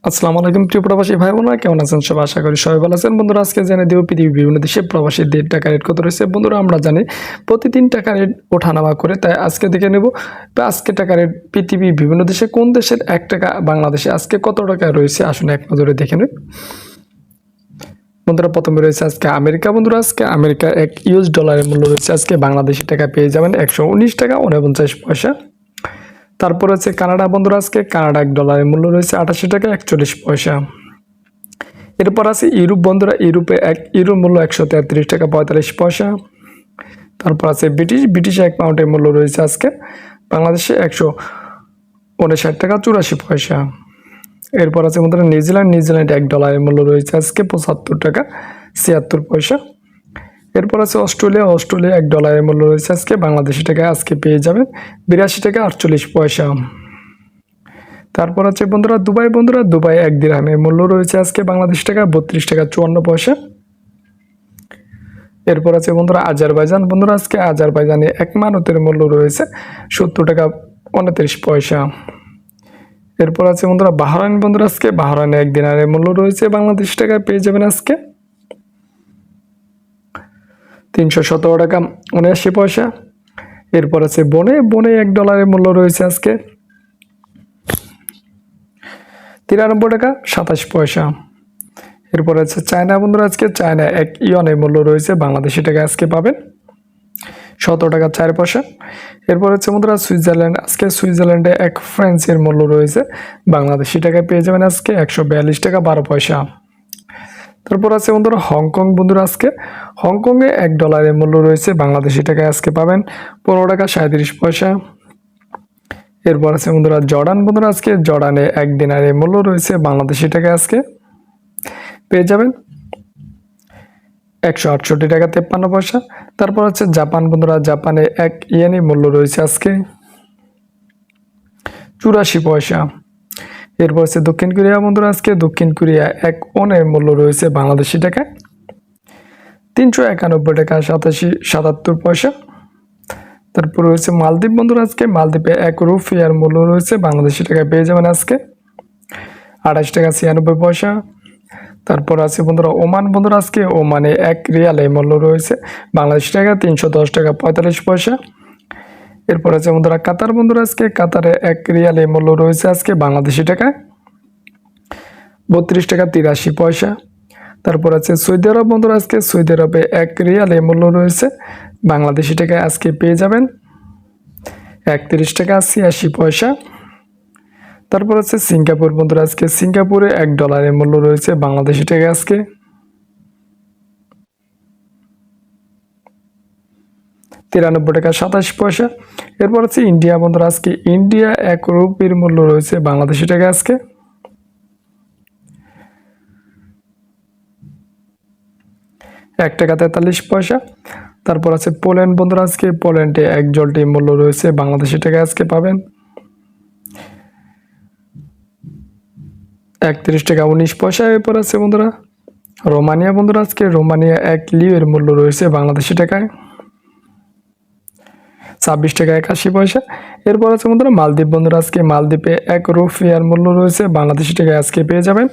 আসসালামু আলাইকুম প্রিয় প্রবাসী ভাই বোনেরা, কেমন আছেন সবাই? আশা করি সবাই ভালো আছেন। বন্ধুরা, আজকে জেনে দেব পৃথিবীর বিভিন্ন দেশে প্রবাসীদের টাকা রেট কত রয়েছে। বন্ধুরা, আমরা জানি প্রতিদিন টাকা রেট ওঠানামা করে, তাই আজকে দেখে নেব আজকে টাকা রেট পৃথিবীর বিভিন্ন দেশে কোন দেশের 1 টাকা বাংলাদেশে আজকে কত টাকা রয়েছে। আসুন এক নজরে দেখে নিন। বন্ধুরা, প্রথমে রয়েছে আজকে আমেরিকা। বন্ধুরা, আজকে আমেরিকা $1 মূল্য রয়েছে আজকে বাংলাদেশি টাকা পেয়ে যাবেন 119 টাকা 49 পয়সা। তারপর হচ্ছে কানাডা। বন্ধুরা, আজকে কানাডা $1 মূল্য রয়েছে 88 টাকা 41 পয়সা। এরপর আছে ইউরোপ। বন্ধুরা, ইউরোপে 1 ইউরোর মূল্য 133 টাকা 45 পয়সা। তারপর আছে ব্রিটিশ 1 পাউন্ডের মূল্য রয়েছে আজকে বাংলাদেশে 159 টাকা 84 পয়সা। এরপর আছে বন্ধুরা নিউজিল্যান্ড $1 মূল্য রয়েছে আজকে 75 টাকা 76 পয়সা। এরপর আছে অস্ট্রেলিয়া $1 মূল্য রয়েছে আজকে বাংলাদেশি টাকা আজকে পেয়ে যাবেন 82 টাকা 48 পয়সা। তারপর আছে বন্ধুরা দুবাই। বন্ধুরা, দুবাই 1 দিরহামের মূল্য রয়েছে আজকে বাংলাদেশ টাকা 32 টাকা 54 পয়সা। এরপর আছে বন্ধুরা আজারবাইজান। বন্ধুরা, আজকে আজারবাইজানে 1 মানতের মূল্য রয়েছে 70 টাকা 29 পয়সা। এরপর আছে বন্ধুরা বাহরাইন। বন্ধুরা, আজকে বাহরাইনে 1 দিনারের মূল্য রয়েছে বাংলাদেশ টাকা পেয়ে যাবেন আজকে 317 টাকা 79 পয়সা। এরপর আছে বনে $1 মূল্য রয়েছে আজকে 93 টাকা 27 পয়সা। এরপর আছে চায়না। বন্ধুরা, আজকে চায়না 1 ইয়নের মূল্য রয়েছে বাংলাদেশি টাকা আজকে পাবেন 17 টাকা 4 পয়সা। এরপর হচ্ছে বন্ধুরা সুইজারল্যান্ড। আজকে সুইজারল্যান্ডে 1 ফ্রান্সের মূল্য রয়েছে বাংলাদেশি টাকায় পেয়ে যাবেন আজকে 142 টাকা 12 পয়সা। তারপর আছে বন্ধুরা হংকং। বন্ধুরা, আজকে হংকংয়ে $1 মূল্য রয়েছে বাংলাদেশি টাকায় আজকে পাবেন 15 টাকা 37 পয়সা। এরপর আছে বন্ধুরা জর্ডান। বন্ধুরা, আজকে জর্ডানে 1 দিনারের মূল্য রয়েছে বাংলাদেশি টাকায় আজকে পেয়ে যাবেন 168 টাকা 53 পয়সা। তারপর হচ্ছে জাপান। বন্ধুরা, জাপানে 1 ইয়েনের মূল্য রয়েছে আজকে 84 পয়সা। এরপর হচ্ছে দক্ষিণ কোরিয়া। বন্ধুরা, আজকে দক্ষিণ কোরিয়া 1 ওনের মূল্য রয়েছে বাংলাদেশি টাকায় 391 টাকা 77 পয়সা। তারপর রয়েছে মালদ্বীপ। বন্ধুরা, আজকে মালদ্বীপে 1 রুপিয়ার মূল্য রয়েছে বাংলাদেশি টাকায় পেয়ে যাবেন আজকে 28 টাকা 96 পয়সা। তারপর আছে বন্ধুরা ওমান। বন্ধুরা, আজকে ওমানে 1 রিয়ালের মূল্য রয়েছে বাংলাদেশি টাকা 310 টাকা 45 পয়সা। এরপর আছে বন্ধুরা কাতার। বন্ধুরা, আজকে কাতারে 1 রিয়ালের মূল্য রয়েছে আজকে বাংলাদেশি টাকায় 32 টাকা 83 পয়সা। তারপর আছে সৌদি আরব। বন্ধুরা, আজকে সৌদি আরবে 1 রিয়ালের মূল্য রয়েছে বাংলাদেশি টাকায় আজকে পেয়ে যাবেন 31 টাকা 86 পয়সা। তারপর আছে সিঙ্গাপুর। বন্ধুরা, আজকে সিঙ্গাপুরে $1 মূল্য রয়েছে বাংলাদেশি টাকায় আজকে 93 টাকা 27 পয়সা। এরপর আছে ইন্ডিয়া। বন্ধুরা, আজকে ইন্ডিয়া 1 রুপির মূল্য রয়েছে বাংলাদেশি টাকায় আজকে 1 টাকা 43 পয়সা। তারপর আছে পোল্যান্ড। বন্ধুরা, আজকে পোল্যান্ডে 1 জলটির মূল্য রয়েছে বাংলাদেশি টাকায় আজকে পাবেন 31 টাকা 19 পয়সা। এরপর আছে বন্ধুরা রোমানিয়া। বন্ধুরা, আজকে রোমানিয়া 1 লিওর মূল্য রয়েছে বাংলাদেশি টাকায় 26 টাকা 81 পয়সা। এরপর আছে বন্ধুরা মালদ্বীপ। বন্ধুরা, আজকে মালদ্বীপে 1 রুপিয়ার মূল্য রয়েছে বাংলাদেশি টাকায় আজকে পেয়ে যাবেন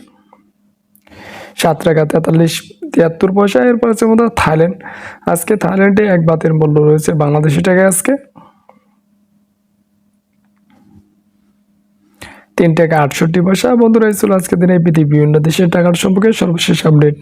7 টাকা 73 পয়সা। এরপর আছে বন্ধুরা থাইল্যান্ড। আজকে থাইল্যান্ডে 1 বাতের মূল্য রয়েছে বাংলাদেশি টাকায় আজকে 3 টাকা 68 পয়সা। বন্ধুরা, এই ছিল আজকে দিনে পৃথিবীর বিভিন্ন দেশের টাকার সম্পর্কে সর্বশেষ আপডেট।